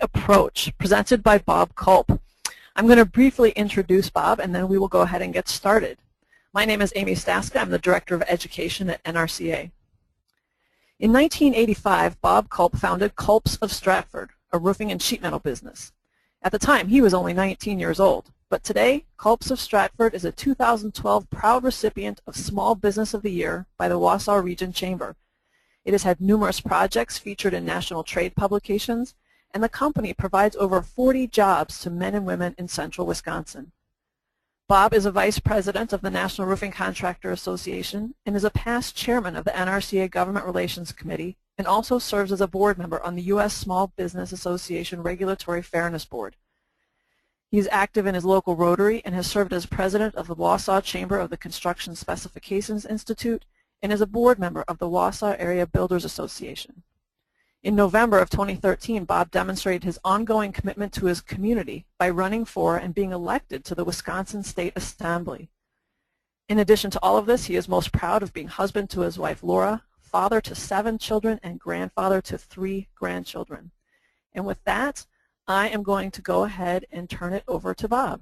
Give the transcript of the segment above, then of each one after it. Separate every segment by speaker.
Speaker 1: approach presented by Bob Culp. I'm going to briefly introduce Bob, and then we will go ahead and get started. My name is Amy Staska. I'm the Director of Education at NRCA. In 1985, Bob Culp founded Culp's of Stratford, a roofing and sheet metal business. At the time, he was only 19 years old, but today, Culp's of Stratford is a 2012 proud recipient of Small Business of the Year by the Wausau Region Chamber. It has had numerous projects featured in national trade publications, and the company provides over 40 jobs to men and women in central Wisconsin. Bob is a Vice President of the National Roofing Contractor Association and is a past chairman of the NRCA Government Relations Committee and also serves as a board member on the U.S. Small Business Association Regulatory Fairness Board. He is active in his local Rotary and has served as president of the Wausau Chamber of the Construction Specifications Institute and is a board member of the Wausau Area Builders Association. In November of 2013, Bob demonstrated his ongoing commitment to his community by running for and being elected to the Wisconsin State Assembly. In addition to all of this, he is most proud of being husband to his wife Laura, father to 7 children, and grandfather to 3 grandchildren. And with that, I am going to go ahead and turn it over to Bob.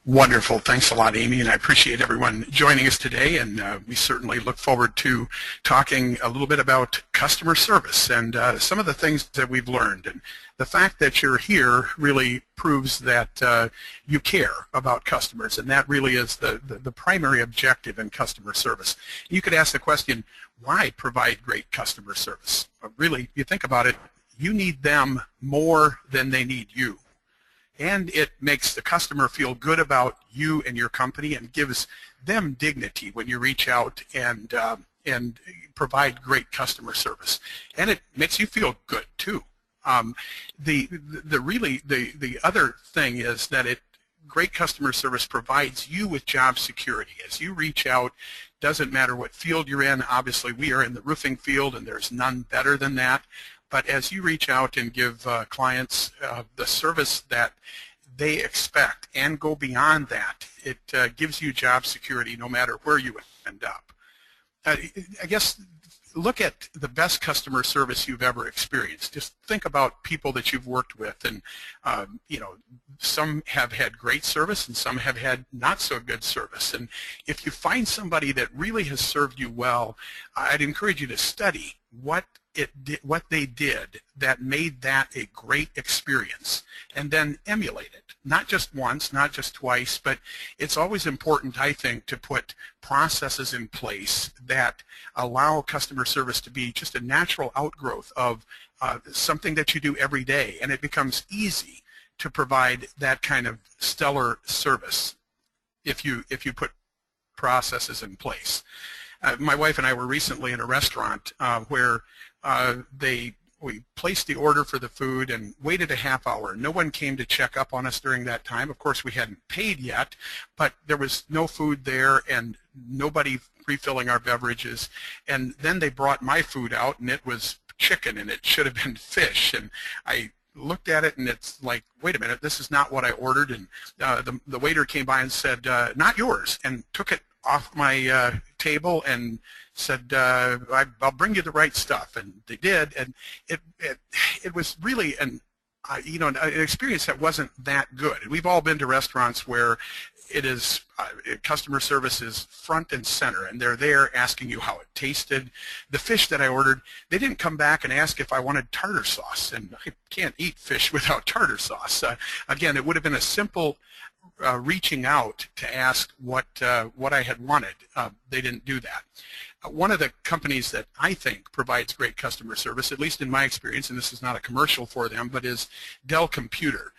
Speaker 2: Wonderful. Thanks a lot, Amy, and I appreciate everyone joining us today, and we certainly look forward to talking a little bit about customer service and some of the things that we've learned. And the fact that you're here really proves that you care about customers, and that really is the primary objective in customer service. You could ask the question, why provide great customer service? Really, you think about it, you need them more than they need you. And it makes the customer feel good about you and your company and gives them dignity when you reach out and provide great customer service. And it makes you feel good too. The other thing is that great customer service provides you with job security. As you reach out, doesn't matter what field you're in. Obviously, we are in the roofing field, and there's none better than that. But as you reach out and give clients the service that they expect and go beyond that, it gives you job security no matter where you end up. I guess look at the best customer service you've ever experienced. Just think about people that you've worked with, and some have had great service and some have had not so good service. And if you find somebody that really has served you well, I'd encourage you to study what they did that made that a great experience, and then emulate it. Not just once, not just twice, but it's always important, I think, to put processes in place that allow customer service to be just a natural outgrowth of something that you do every day, and it becomes easy to provide that kind of stellar service if you put processes in place. My wife and I were recently in a restaurant where we placed the order for the food and waited a half hour. No one came to check up on us during that time. Of course, we hadn't paid yet, but there was no food there and nobody refilling our beverages. And then they brought my food out, and it was chicken, and it should have been fish. And I looked at it, and it's like, wait a minute, this is not what I ordered. And the waiter came by and said, not yours, and took it off my table and said, I'll bring you the right stuff. And they did, and it was really an experience that wasn't that good. And we've all been to restaurants where it is customer service is front and center, and they're there asking you how it tasted. The fish that I ordered, they didn't come back and ask if I wanted tartar sauce, and I can't eat fish without tartar sauce. Again, it would have been a simple reaching out to ask what I had wanted. They didn't do that. One of the companies that I think provides great customer service, at least in my experience, and this is not a commercial for them, but is Dell Computer.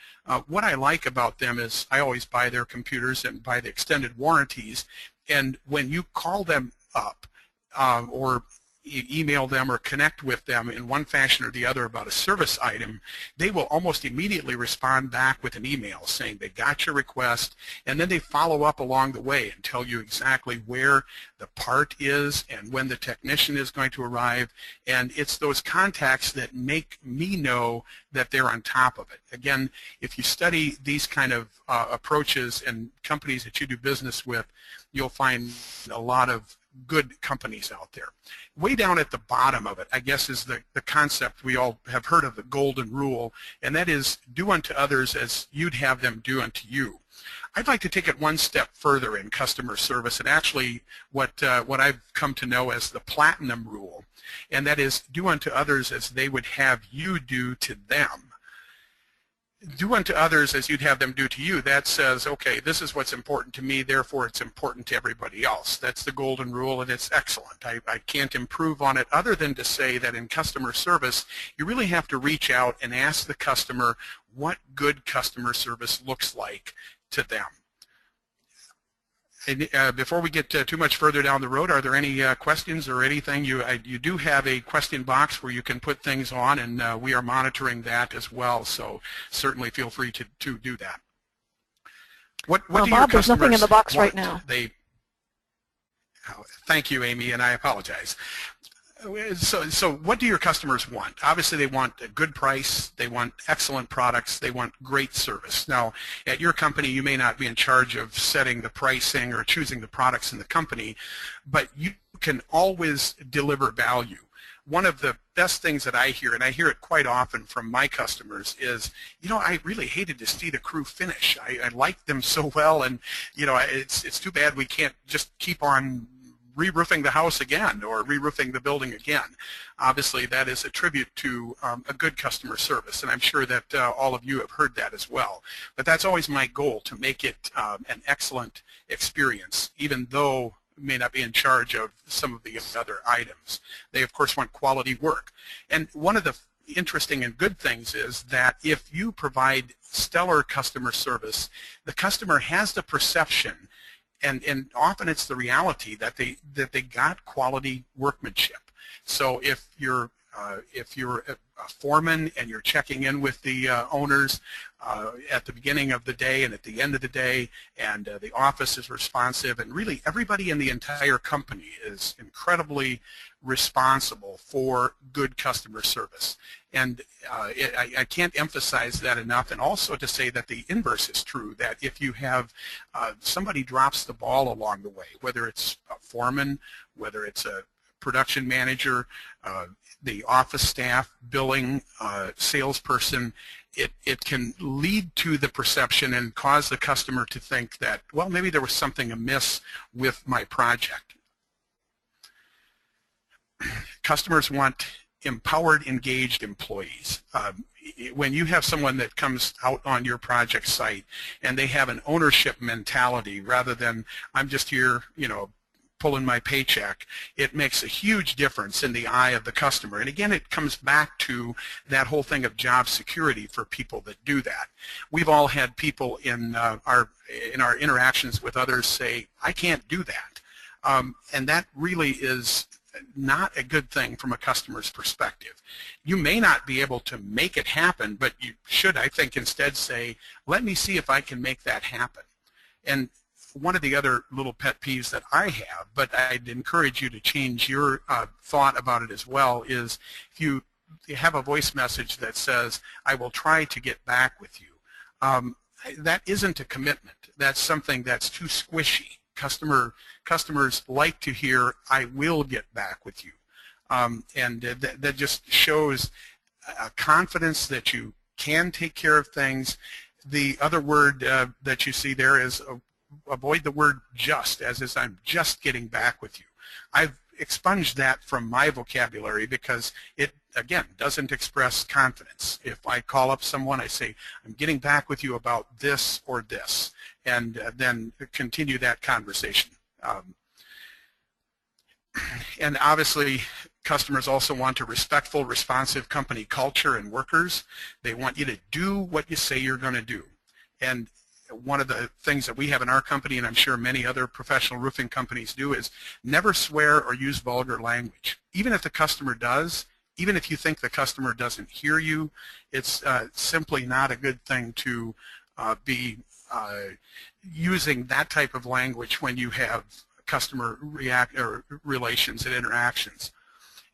Speaker 2: What I like about them is I always buy their computers and buy the extended warranties, and when you call them up or email them or connect with them in one fashion or the other about a service item, they will almost immediately respond back with an email saying they got your request, and then they follow up along the way and tell you exactly where the part is and when the technician is going to arrive. And it's those contacts that make me know that they're on top of it. Again, if you study these kind of approaches and companies that you do business with, you'll find a lot of good companies out there. Way down at the bottom of it, I guess, is the concept we all have heard of, the golden rule, and that is do unto others as you'd have them do unto you. I'd like to take it one step further in customer service, and actually what I've come to know as the platinum rule, and that is do unto others as they would have you do to them. Do unto others as you'd have them do to you. That says, okay, this is what's important to me, therefore it's important to everybody else. That's the golden rule, and it's excellent. I can't improve on it other than to say that in customer service, you really have to reach out and ask the customer what good customer service looks like to them. And, before we get too much further down the road, are there any questions or anything? You do have a question box where you can put things on, and we are monitoring that as well, so certainly feel free to do that. What do your
Speaker 1: Bob,
Speaker 2: customers
Speaker 1: there's nothing in the box
Speaker 2: want?
Speaker 1: right now.
Speaker 2: Thank you, Amy, and I apologize. So what do your customers want? Obviously they want a good price, they want excellent products, they want great service. Now at your company you may not be in charge of setting the pricing or choosing the products in the company, but you can always deliver value. One of the best things that I hear, and I hear it quite often from my customers, is, you know, I really hated to see the crew finish. I liked them so well, and you know, it's too bad we can't just keep on re-roofing the house again or re-roofing the building again. Obviously that is a tribute to a good customer service, and I'm sure that all of you have heard that as well. But that's always my goal, to make it an excellent experience, even though I may not be in charge of some of the other items. They of course want quality work. And one of the interesting and good things is that if you provide stellar customer service, the customer has the perception, and often it's the reality, that they got quality workmanship. So if you're a foreman and you're checking in with the owners at the beginning of the day and at the end of the day, and the office is responsive, and really everybody in the entire company is incredibly responsible for good customer service. And I can't emphasize that enough, and also to say that the inverse is true, that if you have somebody drops the ball along the way, whether it's a foreman, whether it's a production manager, the office staff, billing, salesperson, it can lead to the perception and cause the customer to think that, well, maybe there was something amiss with my project. Customers want empowered, engaged employees. When you have someone that comes out on your project site and they have an ownership mentality rather than I'm just here, you know, pulling my paycheck, it makes a huge difference in the eye of the customer. And again, it comes back to that whole thing of job security for people that do that. We've all had people in our interactions with others say, I can't do that. And that really is not a good thing from a customer's perspective. You may not be able to make it happen, but you should, I think, instead say, let me see if I can make that happen. And one of the other little pet peeves that I have, but I'd encourage you to change your thought about it as well, is if you have a voice message that says, I will try to get back with you, that isn't a commitment. That's something that's too squishy. Customers like to hear, I will get back with you. And that just shows a confidence that you can take care of things. The other word that you see there is avoid the word just, as is I'm just getting back with you. I've expunged that from my vocabulary because it, again, doesn't express confidence. If I call up someone, I say, I'm getting back with you about this or this, and then continue that conversation. And obviously, customers also want a respectful, responsive company culture and workers. They want you to do what you say you're going to do. And one of the things that we have in our company, and I'm sure many other professional roofing companies do, is never swear or use vulgar language. Even if the customer does, even if you think the customer doesn't hear you, it's simply not a good thing to be using that type of language when you have customer relations and interactions.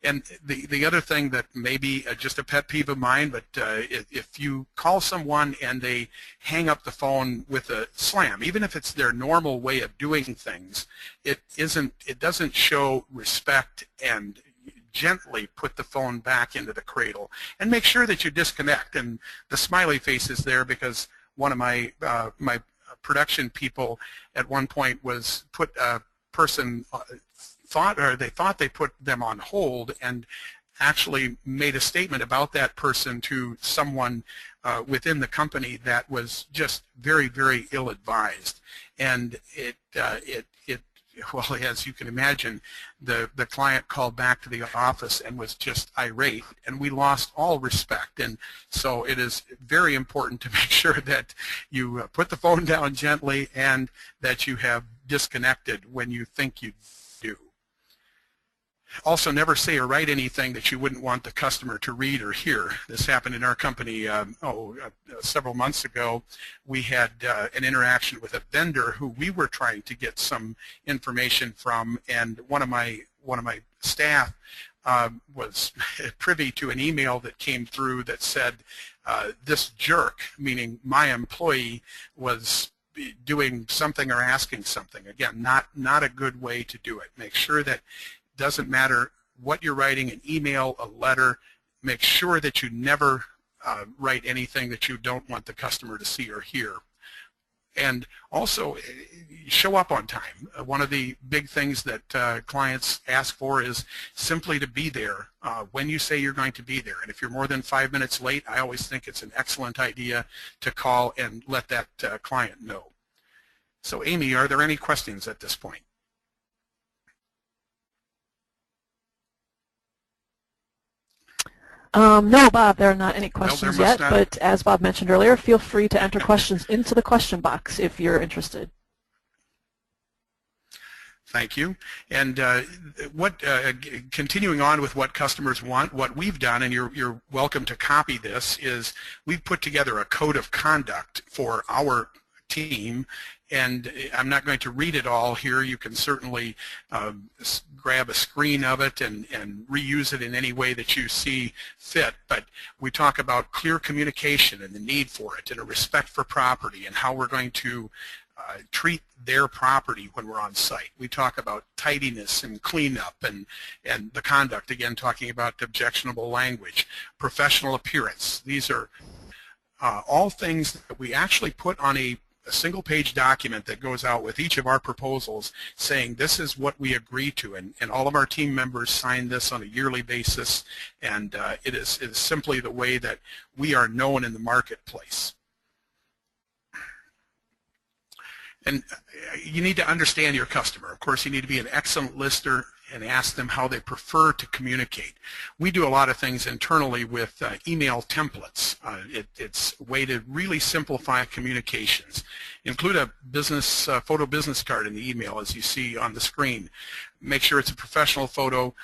Speaker 2: And the other thing that may be just a pet peeve of mine, but if you call someone and they hang up the phone with a slam, even if it's their normal way of doing things, it doesn't show respect. And gently put the phone back into the cradle and make sure that you disconnect. And the smiley face is there because one of my my production people at one point was put a person they thought they put them on hold and actually made a statement about that person to someone within the company that was just very, very ill-advised. And well, as you can imagine, the client called back to the office and was just irate, and we lost all respect. And so it is very important to make sure that you put the phone down gently and that you have disconnected when you think you do. Also, never say or write anything that you wouldn't want the customer to read or hear. This happened in our company several months ago. We had an interaction with a vendor who we were trying to get some information from, and one of my staff was privy to an email that came through that said this jerk, meaning my employee, was doing something or asking something. Again, not a good way to do it. Make sure that doesn't matter what you're writing, an email, a letter, make sure that you never write anything that you don't want the customer to see or hear. And also, show up on time. One of the big things that clients ask for is simply to be there when you say you're going to be there. And if you're more than 5 minutes late, I always think it's an excellent idea to call and let that client know. So Amy, are there any questions at this point?
Speaker 1: No, Bob, there are not any questions yet, but as Bob mentioned earlier, feel free to enter questions into the question box if you're interested.
Speaker 2: Thank you. And continuing on with what customers want, what we've done, and you're welcome to copy this, is we've put together a code of conduct for our team. And I'm not going to read it all here. You can certainly grab a screen of it and reuse it in any way that you see fit. But we talk about clear communication and the need for it, and a respect for property, and how we're going to treat their property when we're on site. We talk about tidiness and cleanup and the conduct, again talking about objectionable language, professional appearance. These are all things that we actually put on a single-page document that goes out with each of our proposals saying this is what we agree to, and all of our team members sign this on a yearly basis, and it is simply the way that we are known in the marketplace. And you need to understand your customer. Of course, you need to be an excellent listener and ask them how they prefer to communicate. We do a lot of things internally with email templates. It's a way to really simplify communications. Include a business photo business card in the email, as you see on the screen. Make sure it's a professional photo.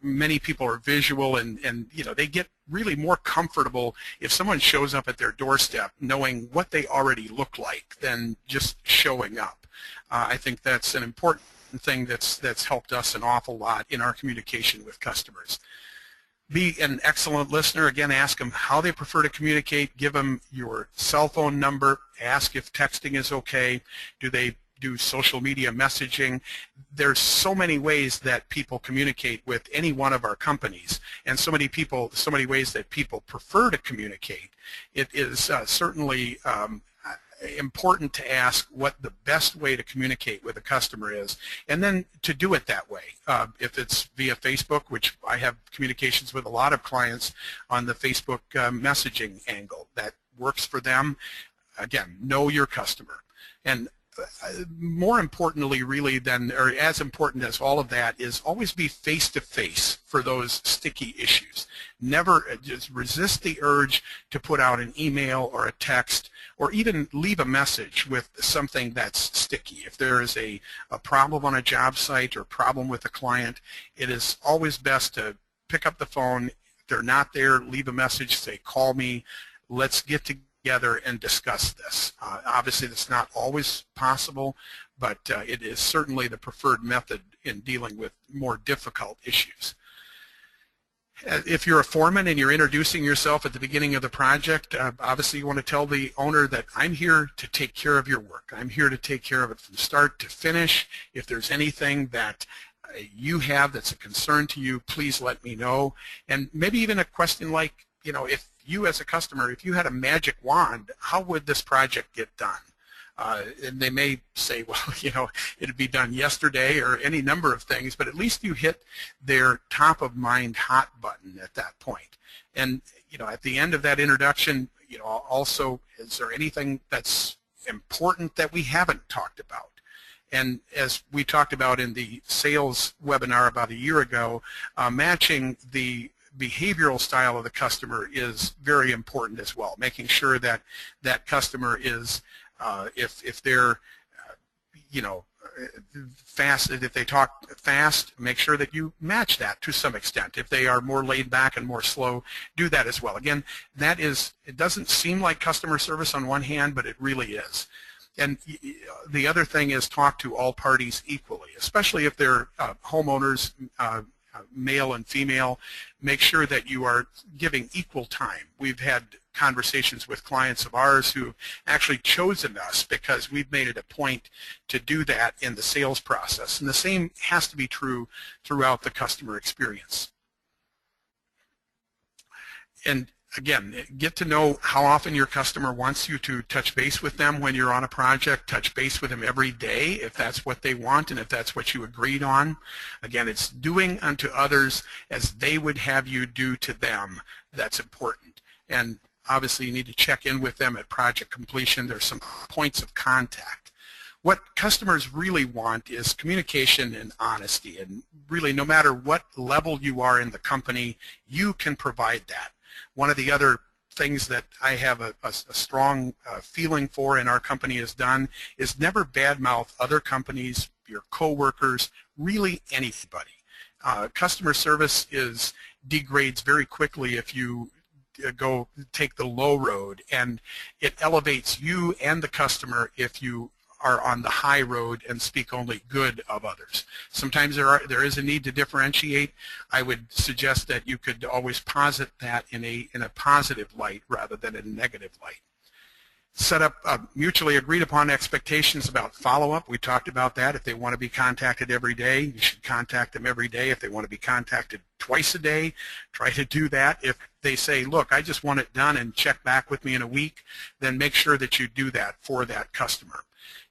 Speaker 2: Many people are visual, and you know, they get really more comfortable if someone shows up at their doorstep knowing what they already look like than just showing up. I think that's an important thing that's helped us an awful lot in our communication with customers. Be an excellent listener. Again, ask them how they prefer to communicate. Give them your cell phone number. Ask if texting is okay. Do they do social media messaging? There's so many ways that people communicate with any one of our companies, and so many ways that people prefer to communicate. It is certainly important to ask what the best way to communicate with a customer is, and then to do it that way. If it's via Facebook, which I have communications with a lot of clients on the Facebook messaging angle, that works for them. Again, know your customer. And more importantly, really, or as important as all of that, is always be face-to-face for those sticky issues. Never just resist the urge to put out an email or a text or even leave a message with something that's sticky. If there is a problem on a job site or a problem with a client, it is always best to pick up the phone. If they're not there, leave a message, say, call me, let's get together and discuss this. Obviously, that's not always possible, but it is certainly the preferred method in dealing with more difficult issues. If you're a foreman and you're introducing yourself at the beginning of the project, obviously you want to tell the owner that I'm here to take care of your work. I'm here to take care of it from start to finish. If there's anything that you have that's a concern to you, please let me know. And maybe even a question like, if you as a customer, if you had a magic wand, how would this project get done? And they may say, well, it'd be done yesterday or any number of things, but at least you hit their top of mind hot button at that point. And, at the end of that introduction, also, is there anything that's important that we haven't talked about? And as we talked about in the sales webinar about a year ago, matching the behavioral style of the customer is very important as well, making sure that that customer is if they're, fast, if they talk fast, make sure that you match that to some extent. If they are more laid back and more slow, do that as well. Again, it doesn't seem like customer service on one hand, but it really is. And the other thing is talk to all parties equally, especially if they're homeowners, male and female. Make sure that you are giving equal time. We've had conversations with clients of ours who actually chosen us because we've made it a point to do that in the sales process. And the same has to be true throughout the customer experience. And again, get to know how often your customer wants you to touch base with them when you're on a project. Touch base with them every day if that's what they want and if that's what you agreed on. Again, it's doing unto others as they would have you do to them that's important. And obviously, you need to check in with them at project completion. There's some points of contact. What customers really want is communication and honesty. And really, no matter what level you are in the company, you can provide that. One of the other things that I have a strong feeling for and our company has done is never badmouth other companies, your coworkers, really anybody. Customer service degrades very quickly if you go take the low road, and it elevates you and the customer if you are on the high road and speak only good of others. Sometimes there is a need to differentiate. I would suggest that you could always posit that in a positive light rather than in a negative light. Set up mutually agreed upon expectations about follow-up. We talked about that. If they want to be contacted every day, you should contact them every day. If they want to be contacted twice a day, try to do that. If they say, look, I just want it done and check back with me in a week, then make sure that you do that for that customer.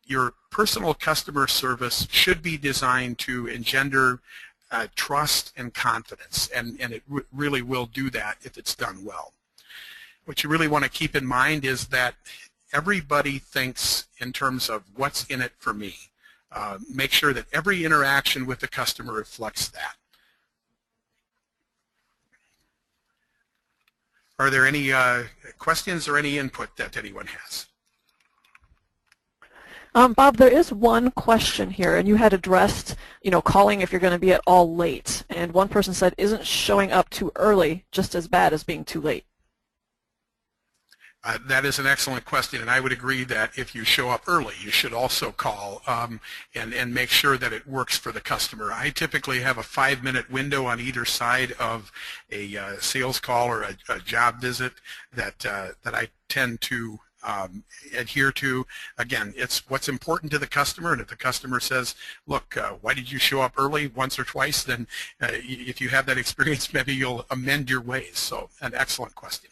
Speaker 2: Your personal customer service should be designed to engender trust and confidence, and it really will do that if it's done well. What you really want to keep in mind is that everybody thinks in terms of what's in it for me. Make sure that every interaction with the customer reflects that. Are there any questions or any input that anyone has?
Speaker 1: Bob, there is one question here, and you had addressed, calling if you're going to be at all late. And one person said, isn't showing up too early just as bad as being too late?
Speaker 2: That is an excellent question, and I would agree that if you show up early, you should also call and make sure that it works for the customer. I typically have a 5-minute window on either side of a sales call or a job visit that I tend to adhere to. Again, it's what's important to the customer, and if the customer says, look, why did you show up early once or twice, then if you have that experience, maybe you'll amend your ways. So an excellent question.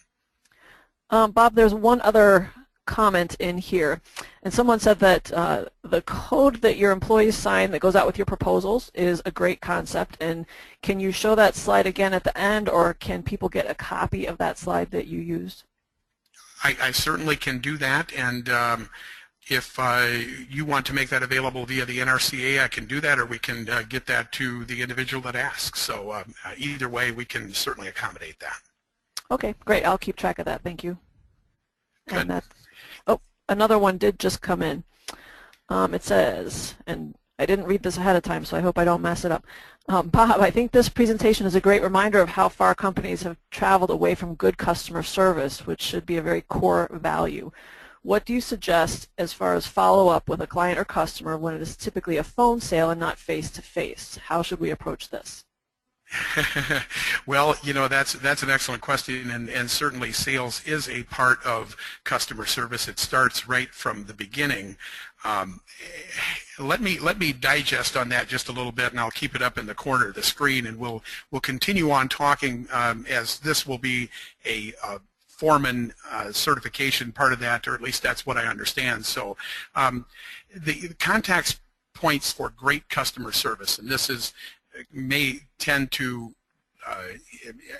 Speaker 1: Bob, there's one other comment in here, and someone said that the code that your employees sign that goes out with your proposals is a great concept, and can you show that slide again at the end, or can people get a copy of that slide that you used?
Speaker 2: I certainly can do that, and if you want to make that available via the NRCA, I can do that, or we can get that to the individual that asks. So either way, we can certainly accommodate that. Okay,
Speaker 1: great. I'll keep track of that. Thank you.
Speaker 2: Good.
Speaker 1: And another one did just come in. It says, and I didn't read this ahead of time, so I hope I don't mess it up. Bob, I think this presentation is a great reminder of how far companies have traveled away from good customer service, which should be a very core value. What do you suggest as far as follow-up with a client or customer when it is typically a phone sale and not face-to-face? How should we approach this?
Speaker 2: Well, that's an excellent question, and certainly sales is a part of customer service. It starts right from the beginning. Um, let me digest on that just a little bit, and I'll keep it up in the corner of the screen, and we'll continue on talking as this will be a foreman certification part of that, or at least that's what I understand. So the contact points for great customer service, and this is may tend to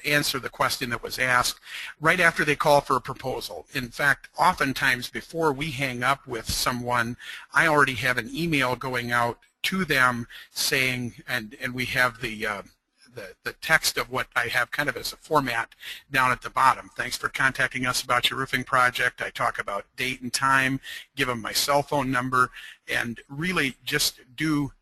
Speaker 2: answer the question that was asked right after they call for a proposal. In fact, oftentimes before we hang up with someone, I already have an email going out to them saying, and we have the text of what I have kind of as a format down at the bottom. Thanks for contacting us about your roofing project. I talk about date and time, give them my cell phone number, and really just do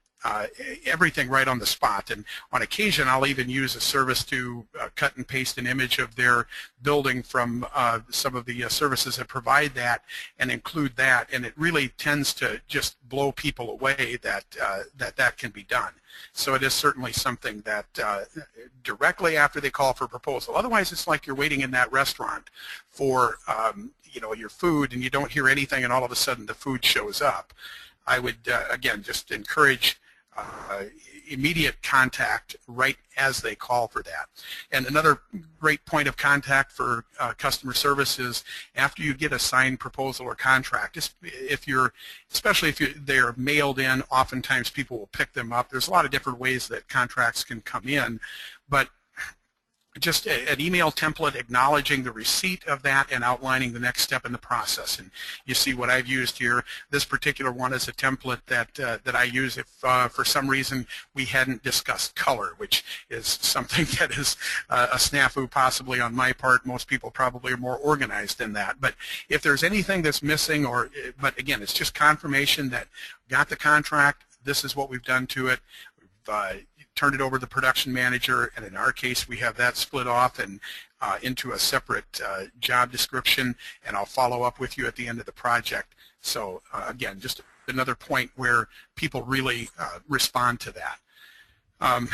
Speaker 2: everything right on the spot. And on occasion I'll even use a service to cut and paste an image of their building from some of the services that provide that and include that, and it really tends to just blow people away that that can be done. So it is certainly something that directly after they call for a proposal. Otherwise it's like you're waiting in that restaurant for your food, and you don't hear anything, and all of a sudden the food shows up. I would again just encourage immediate contact right as they call for that. And another great point of contact for customer service is after you get a signed proposal or contract, especially if they're mailed in, oftentimes people will pick them up. There's a lot of different ways that contracts can come in, but just an email template acknowledging the receipt of that and outlining the next step in the process. And you see what I've used here. This particular one is a template that I use if for some reason we hadn't discussed color, which is something that is a snafu possibly on my part. Most people probably are more organized than that. But if there's anything that's missing, but again, it's just confirmation that got the contract, this is what we've done to it. We've turned it over to the production manager, and in our case we have that split off and into a separate job description, and I'll follow up with you at the end of the project. So again, just another point where people really respond to that.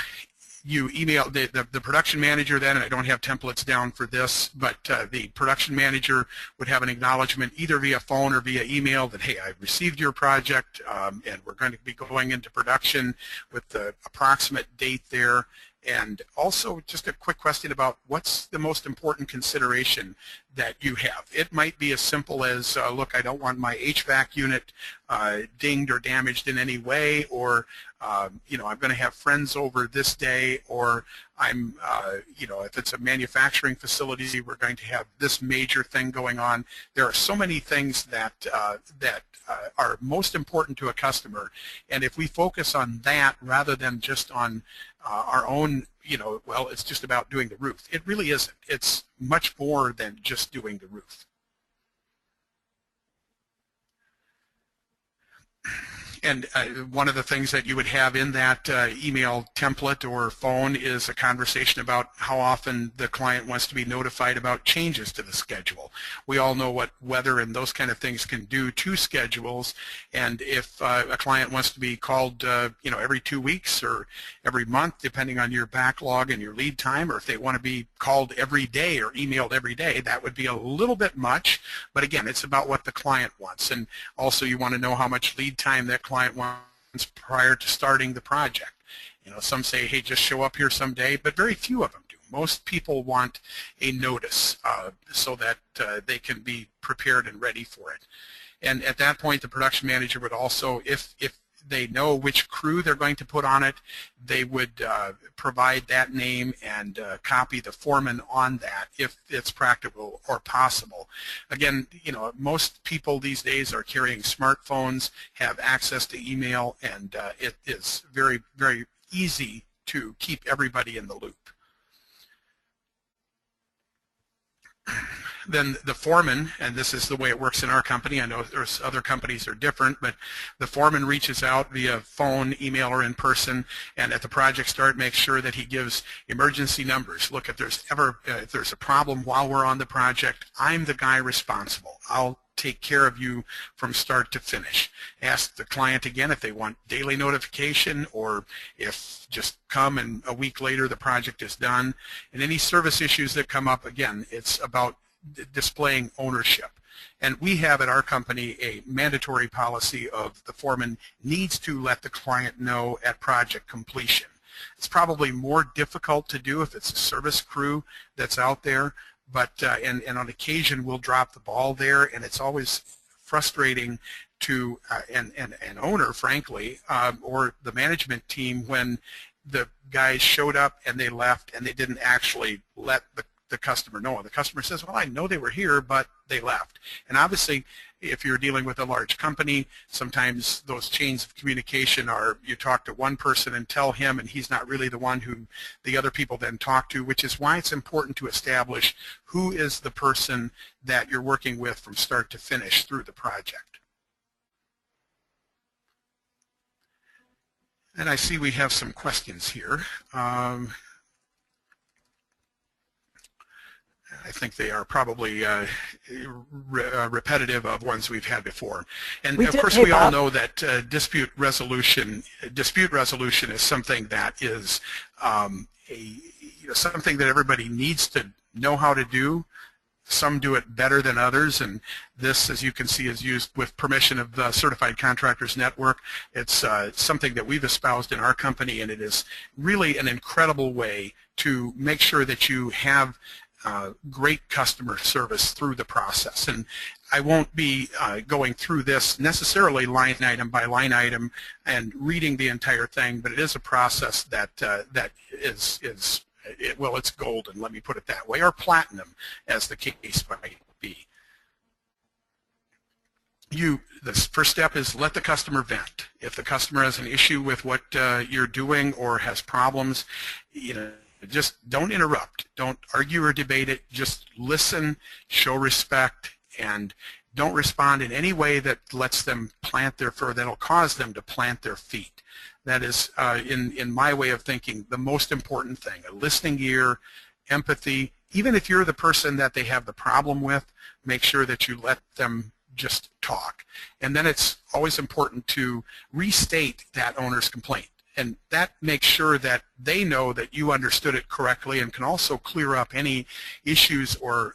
Speaker 2: You email the production manager then, and I don't have templates down for this, but the production manager would have an acknowledgement either via phone or via email that, hey, I've received your project and we're going to be going into production with the approximate date there. And also just a quick question about what's the most important consideration that you have. It might be as simple as, look, I don't want my HVAC unit dinged or damaged in any way, or I'm going to have friends over this day, or I'm, if it's a manufacturing facility, we're going to have this major thing going on. There are so many things that are most important to a customer, and if we focus on that rather than just on our own, well, it's just about doing the roof. It really isn't. It's much more than just doing the roof. And one of the things that you would have in that email template or phone is a conversation about how often the client wants to be notified about changes to the schedule. We all know what weather and those kind of things can do to schedules, and if a client wants to be called every 2 weeks or every month, depending on your backlog and your lead time, or if they want to be called every day or emailed every day, that would be a little bit much. But again, it's about what the client wants, and also you want to know how much lead time that client wants prior to starting the project. Some say, hey, just show up here someday, but very few of them do. Most people want a notice so that they can be prepared and ready for it. And at that point, the production manager would also, if they know which crew they're going to put on it, they would provide that name and copy the foreman on that if it's practical or possible. Again, most people these days are carrying smartphones, have access to email, and it is very, very easy to keep everybody in the loop. Then the foreman, and this is the way it works in our company, I know there's other companies are different, but the foreman reaches out via phone, email, or in person, and at the project start makes sure that he gives emergency numbers. Look, if there's a problem while we're on the project, I'm the guy responsible. I'll take care of you from start to finish. Ask the client again if they want daily notification, or if just come and a week later the project is done. And any service issues that come up, again, it's about displaying ownership. And we have at our company a mandatory policy of the foreman needs to let the client know at project completion. It's probably more difficult to do if it's a service crew that's out there, but and on occasion we'll drop the ball there, and it's always frustrating to an owner, frankly, or the management team, when the guys showed up and they left and they didn't actually let the customer know. The customer says, well, I know they were here, but they left. And obviously, if you're dealing with a large company, sometimes those chains of communication are, you talk to one person and tell him, and he's not really the one who the other people then talk to, which is why it's important to establish who is the person that you're working with from start to finish through the project. And I see we have some questions here. I think they are probably repetitive of ones we've had before. And of course, we all know that dispute resolution is something that is something that everybody needs to know how to do. Some do it better than others, and this, as you can see, is used with permission of the Certified Contractors Network. It's something that we've espoused in our company, and it is really an incredible way to make sure that you have great customer service through the process. And I won't be going through this necessarily line item by line item and reading the entire thing, but it is a process that well, it's golden, let me put it that way, or platinum, as the case might be. The first step is let the customer vent. If the customer has an issue with what you're doing or has problems, just don't interrupt. Don't argue or debate it. Just listen, show respect, and don't respond in any way that lets them plant their foot, that'll cause them to plant their feet. That is, in my way of thinking, the most important thing. A listening ear, empathy. Even if you're the person that they have the problem with, make sure that you let them just talk. And then it's always important to restate that owner's complaint. And that makes sure that they know that you understood it correctly, and can also clear up any issues or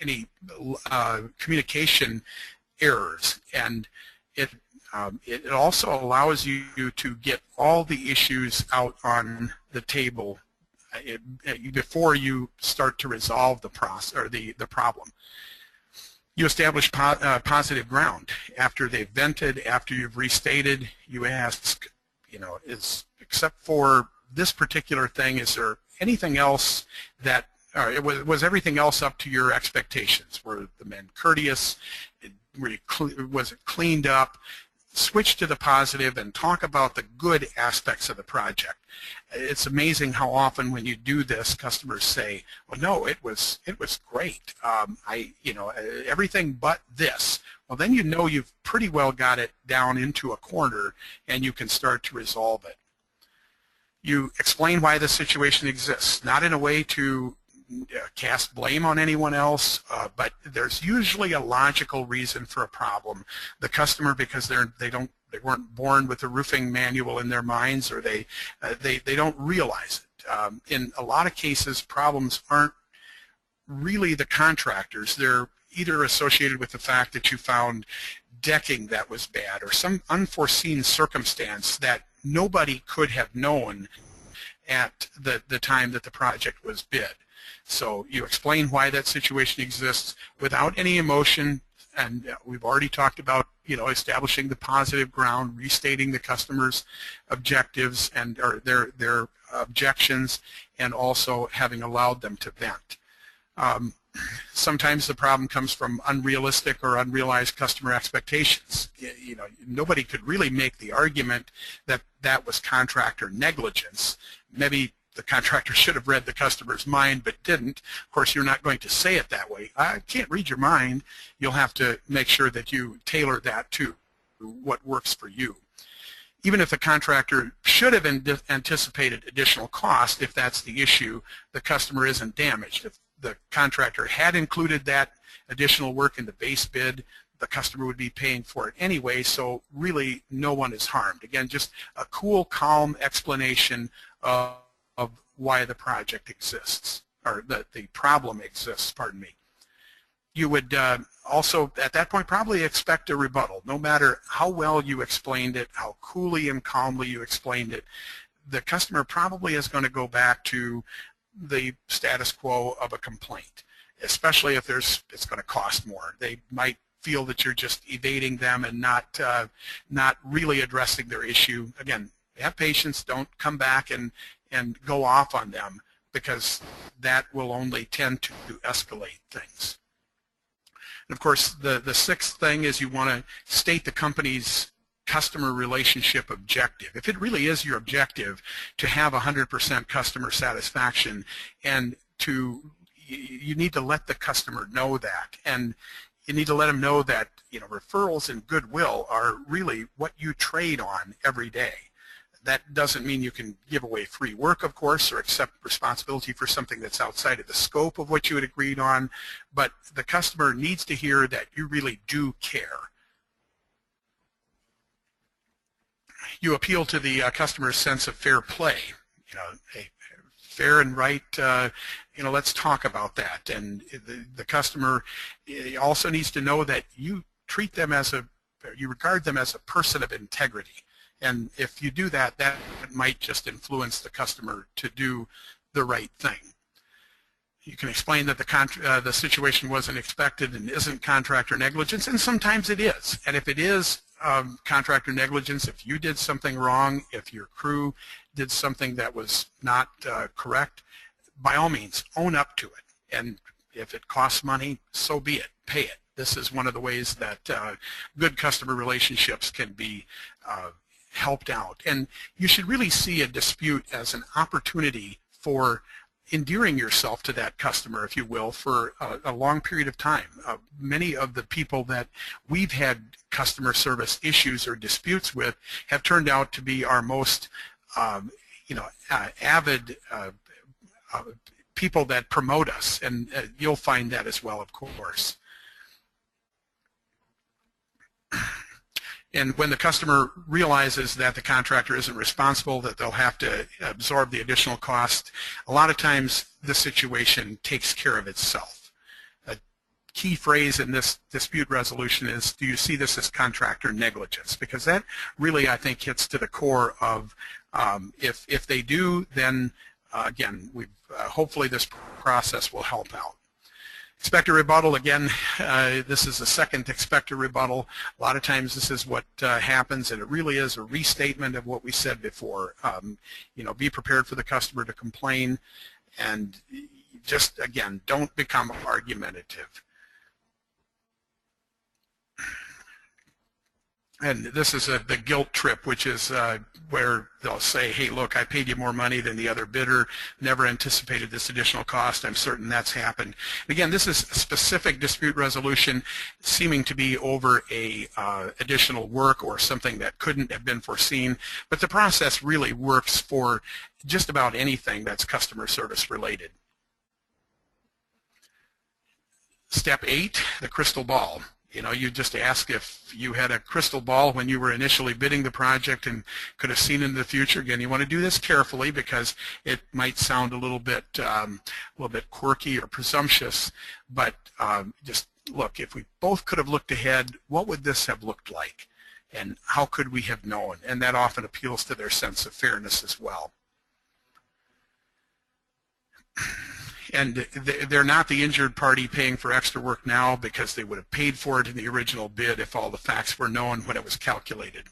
Speaker 2: any communication errors. And it also allows you to get all the issues out on the table before you start to resolve the process or the problem. You establish positive ground. After they've vented, after you've restated, you ask, except for this particular thing, is there anything else that, was everything else up to your expectations? Were the men courteous? Was it cleaned up? Switch to the positive and talk about the good aspects of the project. It's amazing how often when you do this, customers say, well, no, it was great. Everything but this. Well, then you've pretty well got it down into a corner, and you can start to resolve it. You explain why the situation exists, not in a way to cast blame on anyone else, but there's usually a logical reason for a problem. The customer, because they weren't born with a roofing manual in their minds, or they don't realize it. In a lot of cases, problems aren't really the contractors. They're either associated with the fact that you found decking that was bad, or some unforeseen circumstance that nobody could have known at the time that the project was bid. So you explain why that situation exists without any emotion, and we've already talked about establishing the positive ground, restating the customer's objectives and or their objections, and also having allowed them to vent. Sometimes the problem comes from unrealistic or unrealized customer expectations. Nobody could really make the argument that that was contractor negligence. Maybe the contractor should have read the customer's mind but didn't. Of course, you're not going to say it that way. I can't read your mind. You'll have to make sure that you tailor that to what works for you. Even if the contractor should have anticipated additional cost, if that's the issue, the customer isn't damaged. If the contractor had included that additional work in the base bid, the customer would be paying for it anyway, so really no one is harmed. Again, just a cool, calm explanation of why the project exists, or the problem exists, pardon me. You would also, at that point, probably expect a rebuttal. No matter how well you explained it, how coolly and calmly you explained it, the customer probably is going to go back to the status quo of a complaint, especially if it's going to cost more. They might feel that you're just evading them and not really addressing their issue. Again, have patience. Don't come back and go off on them, because that will only tend to escalate things. And of course, the sixth thing is you want to state the company's customer relationship objective. If it really is your objective to have 100% customer satisfaction, and you need to let the customer know that, and you need to let them know that, you know, referrals and goodwill are really what you trade on every day. That doesn't mean you can give away free work, of course, or accept responsibility for something that's outside of the scope of what you had agreed on, but the customer needs to hear that you really do care. You appeal to the customer's sense of fair play. You know, hey, fair and right, you know, let's talk about that. And the customer also needs to know that you treat them you regard them as a person of integrity. And if you do that, that might just influence the customer to do the right thing. You can explain that the situation wasn't expected and isn't contractor negligence, and sometimes it is. And if it is contractor negligence, if you did something wrong, if your crew did something that was not correct, by all means, own up to it. And if it costs money, so be it. Pay it. This is one of the ways that good customer relationships can be helped out. And you should really see a dispute as an opportunity for endearing yourself to that customer, if you will, for a long period of time. Many of the people that we've had customer service issues or disputes with have turned out to be our most avid people that promote us, and you'll find that as well, of course. And when the customer realizes that the contractor isn't responsible, that they'll have to absorb the additional cost, a lot of times the situation takes care of itself. A key phrase in this dispute resolution is, do you see this as contractor negligence? Because that really, I think, hits to the core of, if they do, then again, hopefully this process will help out. Expect a rebuttal, again, this is the second expect a rebuttal. A lot of times this is what happens, and it really is a restatement of what we said before. Be prepared for the customer to complain, and just, again, don't become argumentative. And this is the guilt trip, which is where they'll say, hey, look, I paid you more money than the other bidder, never anticipated this additional cost, I'm certain that's happened. Again, this is a specific dispute resolution seeming to be over a additional work or something that couldn't have been foreseen, but the process really works for just about anything that's customer service related. Step 8, the crystal ball. You just ask if you had a crystal ball when you were initially bidding the project and could have seen into the future. Again, you want to do this carefully because it might sound a little bit quirky or presumptuous, but just look, if we both could have looked ahead, what would this have looked like? And how could we have known? And that often appeals to their sense of fairness as well. And they're not the injured party paying for extra work now because they would have paid for it in the original bid if all the facts were known when it was calculated.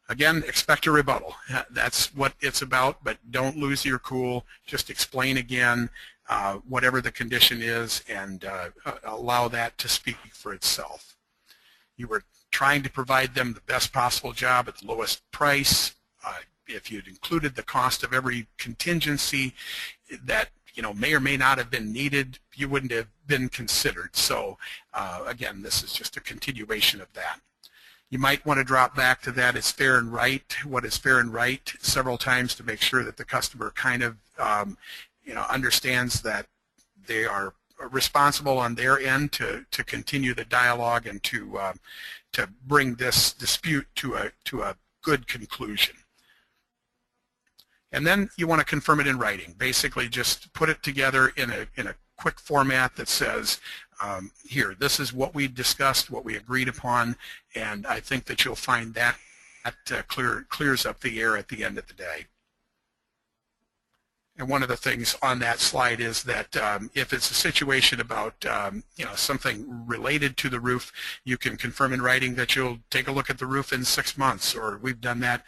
Speaker 2: Again, expect a rebuttal. That's what it's about, but don't lose your cool. Just explain again whatever the condition is and allow that to speak for itself. You were trying to provide them the best possible job at the lowest price. If you'd included the cost of every contingency that may or may not have been needed, you wouldn't have been considered. So again, this is just a continuation of that. You might want to drop back to that it's fair and right, what is fair and right, several times to make sure that the customer kind of understands that they are responsible on their end to continue the dialogue and to bring this dispute to a good conclusion. And then you want to confirm it in writing. Basically, just put it together in a quick format that says, here, this is what we discussed, what we agreed upon, and I think that you'll find that clears up the air at the end of the day. And one of the things on that slide is that if it's a situation about something related to the roof, you can confirm in writing that you'll take a look at the roof in 6 months, or we've done that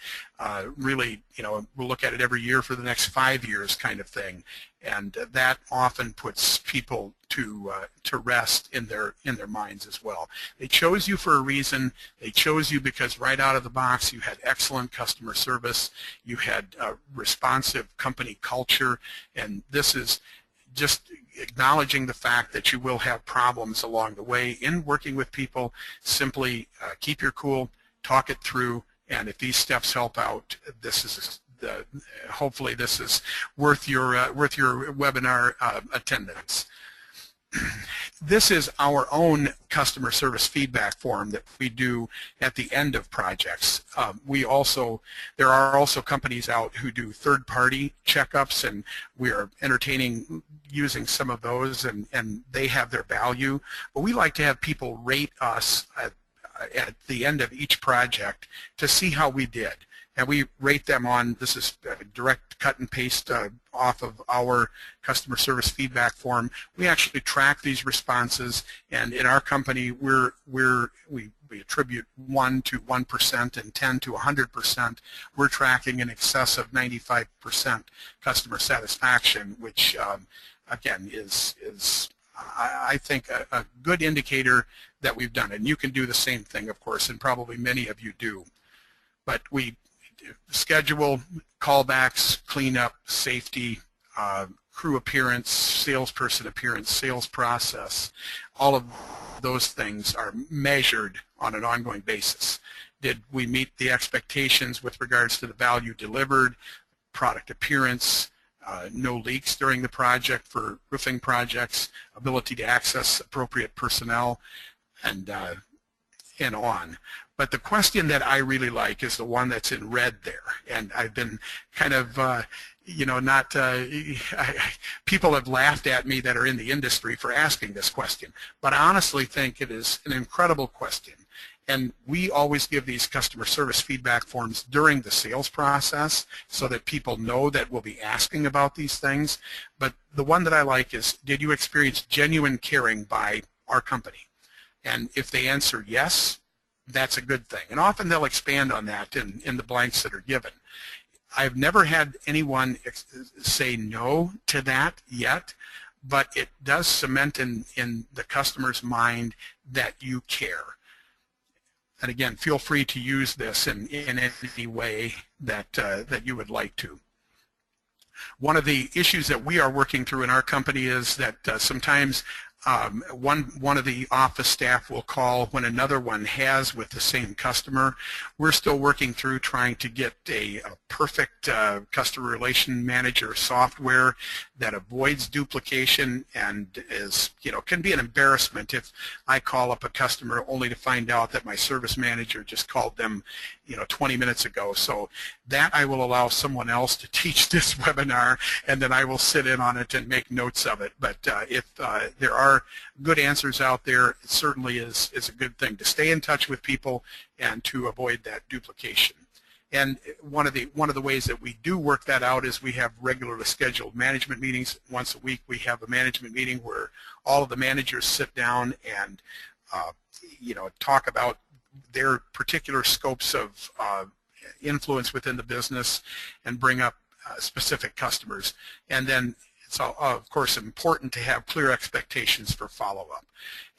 Speaker 2: really, we'll look at it every year for the next 5 years kind of thing. And that often puts people to rest in their minds as well. They chose you for a reason. They chose you because right out of the box you had excellent customer service, you had a responsive company culture, and this is just acknowledging the fact that you will have problems along the way in working with people. Simply keep your cool, talk it through, and if these steps help out, this is hopefully this is worth your webinar attendance. This is our own customer service feedback form that we do at the end of projects. There are also companies out who do third-party checkups, and we are entertaining using some of those, and they have their value. But we like to have people rate us at the end of each project to see how we did. And we rate them on, this is a direct cut and paste off of our customer service feedback form. We actually track these responses, and in our company we attribute 1 to 1% and 10 to 100%. We're tracking in excess of 95% customer satisfaction, which again is I think a good indicator that we've done. And you can do the same thing, of course, and probably many of you do. But we schedule, callbacks, cleanup, safety, crew appearance, salesperson appearance, sales process. All of those things are measured on an ongoing basis. Did we meet the expectations with regards to the value delivered, product appearance, no leaks during the project for roofing projects, ability to access appropriate personnel, and on. But the question that I really like is the one that's in red there, and I've been kind of, people have laughed at me that are in the industry for asking this question, but I honestly think it is an incredible question. And we always give these customer service feedback forms during the sales process so that people know that we'll be asking about these things. But the one that I like is, did you experience genuine caring by our company? And if they answer yes, that's a good thing. And often they'll expand on that in the blanks that are given. I've never had anyone say no to that yet, but it does cement in the customer's mind that you care. And again, feel free to use this in any way that you would like to. One of the issues that we are working through in our company is that sometimes one of the office staff will call when another one has with the same customer. We're still working through trying to get a perfect customer relation manager software that avoids duplication and is, can be an embarrassment if I call up a customer only to find out that my service manager just called them 20 minutes ago. So that I will allow someone else to teach this webinar, and then I will sit in on it and make notes of it. But if there are good answers out there, it certainly is a good thing to stay in touch with people and to avoid that duplication. And one of the ways that we do work that out is we have regularly scheduled management meetings. Once a week we have a management meeting where all of the managers sit down and talk about their particular scopes of influence within the business and bring up specific customers. And then it's of course important to have clear expectations for follow-up.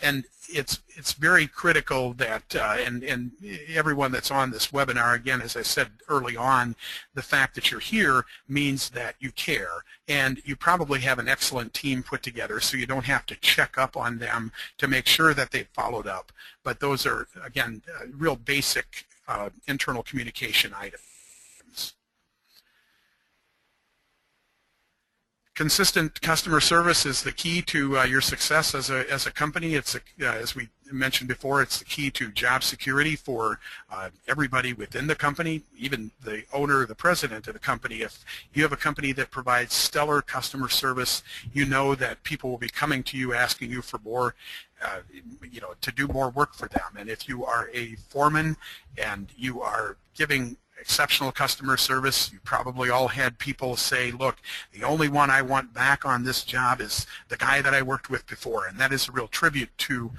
Speaker 2: And it's very critical that and everyone that's on this webinar, again, as I said early on, the fact that you're here means that you care, and you probably have an excellent team put together, so you don't have to check up on them to make sure that they've followed up. But those are, again, real basic internal communication items. Consistent customer service is the key to your success as a company. It's as we mentioned before, it's the key to job security for everybody within the company, even the owner, the president of the company. If you have a company that provides stellar customer service, you know that people will be coming to you asking you for more, to do more work for them. And if you are a foreman and you are giving exceptional customer service, you probably all had people say, look, the only one I want back on this job is the guy that I worked with before, and that is a real tribute to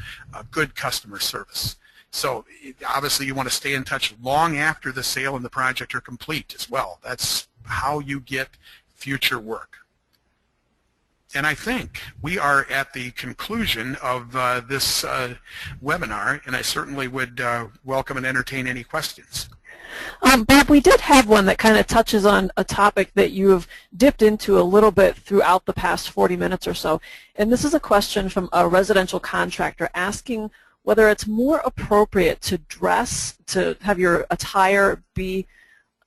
Speaker 2: good customer service. So obviously you want to stay in touch long after the sale and the project are complete as well. That's how you get future work. And I think we are at the conclusion of this webinar, and I certainly would welcome and entertain any questions.
Speaker 1: Bob, we did have one that kind of touches on a topic that you have dipped into a little bit throughout the past 40 minutes or so. And this is a question from a residential contractor asking whether it's more appropriate to dress, to have your attire be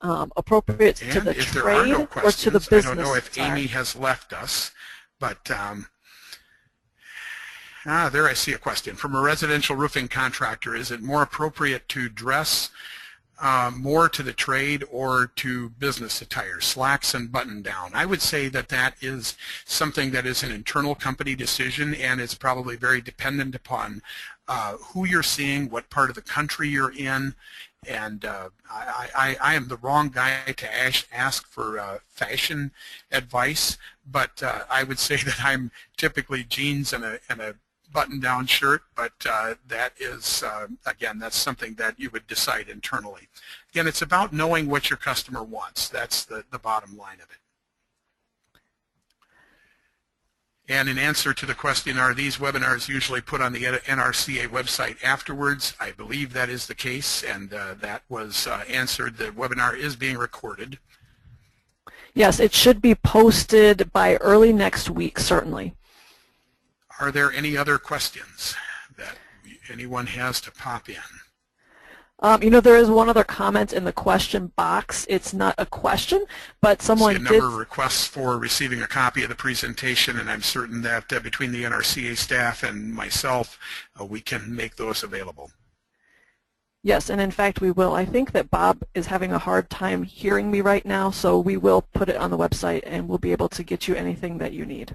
Speaker 1: appropriate to the trade or to the business.
Speaker 2: I don't know if Amy has left us, but there I see a question. From a residential roofing contractor, is it more appropriate to dress more to the trade or to business attire, slacks and button down? I would say that that is something that is an internal company decision, and it's probably very dependent upon who you're seeing, what part of the country you're in, and I am the wrong guy to ask for fashion advice, but I would say that I'm typically jeans and a button-down shirt, but that is, again, that's something that you would decide internally. Again, it's about knowing what your customer wants. That's the bottom line of it. And in answer to the question, are these webinars usually put on the NRCA website afterwards? I believe that is the case, and that was answered. The webinar is being recorded.
Speaker 1: Yes, it should be posted by early next week, certainly.
Speaker 2: Are there any other questions that anyone has to pop in?
Speaker 1: There is one other comment in the question box. It's not a question, but someone did. I see a number of requests
Speaker 2: for receiving a copy of the presentation, and I'm certain that between the NRCA staff and myself, we can make those available.
Speaker 1: Yes, and in fact we will. I think that Bob is having a hard time hearing me right now, so we will put it on the website and we'll be able to get you anything that you need.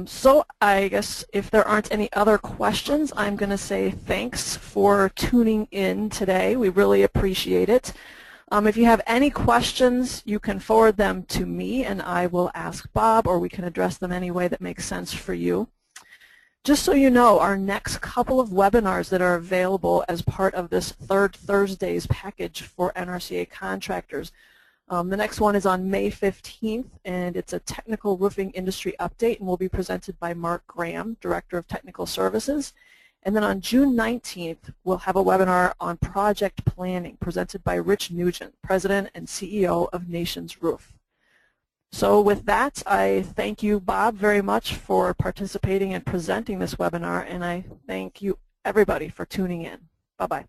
Speaker 1: So I guess if there aren't any other questions, I'm going to say thanks for tuning in today. We really appreciate it. If you have any questions, you can forward them to me and I will ask Bob, or we can address them any way that makes sense for you. Just so you know, our next couple of webinars that are available as part of this Third Thursdays package for NRCA contractors. The next one is on May 15th, and it's a technical roofing industry update, and will be presented by Mark Graham, Director of Technical Services. And then on June 19th, we'll have a webinar on project planning presented by Rich Nugent, President and CEO of Nations Roof. So with that, I thank you, Bob, very much for participating and presenting this webinar, and I thank you, everybody, for tuning in. Bye-bye.